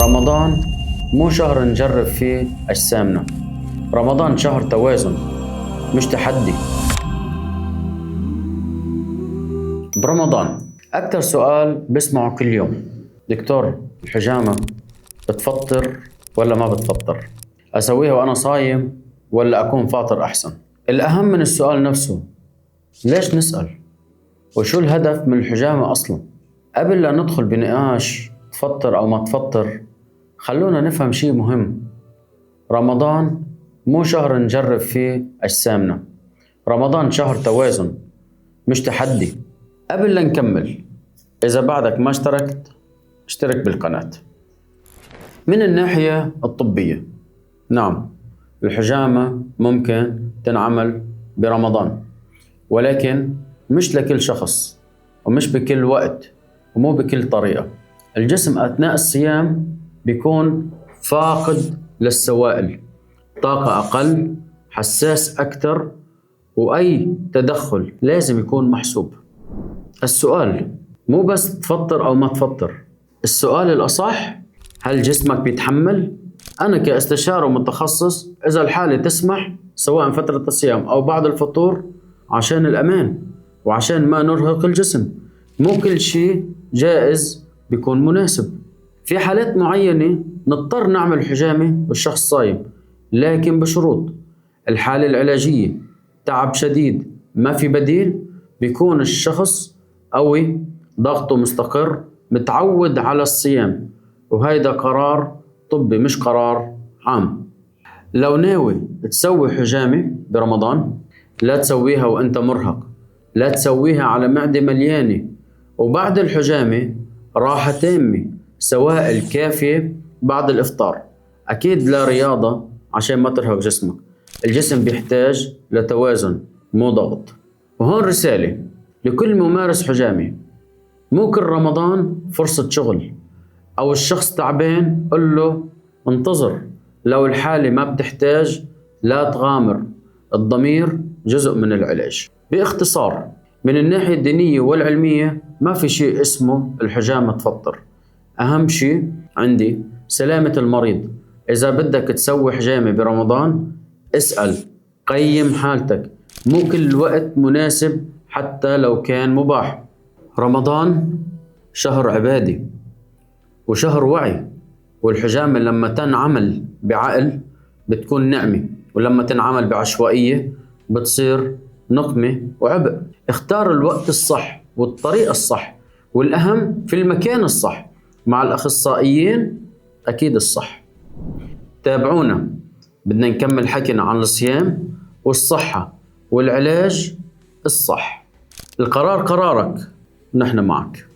رمضان مو شهر نجرب فيه أجسامنا. رمضان شهر توازن مش تحدي. برمضان أكتر سؤال بسمعه كل يوم: دكتور، الحجامة بتفطر ولا ما بتفطر؟ أسويها وأنا صايم ولا أكون فاطر أحسن؟ الأهم من السؤال نفسه، ليش نسأل؟ وشو الهدف من الحجامة أصلا؟ قبل لا ندخل بنقاش تفطر أو ما تفطر، خلونا نفهم شيء مهم. رمضان مو شهر نجرب فيه أجسامنا. رمضان شهر توازن مش تحدي. قبل لا نكمل، إذا بعدك ما اشتركت، اشترك بالقناة. من الناحية الطبية، نعم، الحجامة ممكن تنعمل برمضان، ولكن مش لكل شخص ومش بكل وقت ومو بكل طريقة. الجسم أثناء الصيام بيكون فاقد للسوائل، طاقة أقل، حساس أكثر، وأي تدخل لازم يكون محسوب. السؤال مو بس تفطر أو ما تفطر، السؤال الأصح: هل جسمك بيتحمل؟ أنا كاستشاري ومتخصص، إذا الحالة تسمح، سواء فترة الصيام أو بعد الفطور، عشان الأمان وعشان ما نرهق الجسم. مو كل شيء جائز بيكون مناسب. في حالات معينة نضطر نعمل حجامة والشخص صايم، لكن بشروط. الحالة العلاجية: تعب شديد ما في بديل، بيكون الشخص قوي، ضغطه مستقر، متعود على الصيام، وهيدا قرار طبي مش قرار عام. لو ناوي تسوي حجامة برمضان، لا تسويها وانت مرهق، لا تسويها على معدة مليانة. وبعد الحجامة راحة تامة، سوائل كافية بعد الإفطار. أكيد لا رياضة عشان ما ترهق جسمك. الجسم بيحتاج لتوازن مو ضغط. وهون رسالة لكل ممارس حجامي: مو كل رمضان فرصة شغل، أو الشخص تعبان قل له انتظر. لو الحالة ما بتحتاج، لا تغامر. الضمير جزء من العلاج. باختصار، من الناحية الدينية والعلمية ما في شيء اسمه الحجامة تفطر. أهم شيء عندي سلامة المريض. إذا بدك تسوي حجامة برمضان، اسأل، قيم حالتك. مو كل وقت مناسب حتى لو كان مباح. رمضان شهر عبادي وشهر وعي، والحجامة لما تنعمل بعقل بتكون نعمة، ولما تنعمل بعشوائية بتصير نقمة وعبء. اختار الوقت الصح والطريقة الصح، والأهم في المكان الصح مع الأخصائيين أكيد الصح. تابعونا، بدنا نكمل حكينا عن الصيام والصحة والعلاج الصح. القرار قرارك، نحن معك.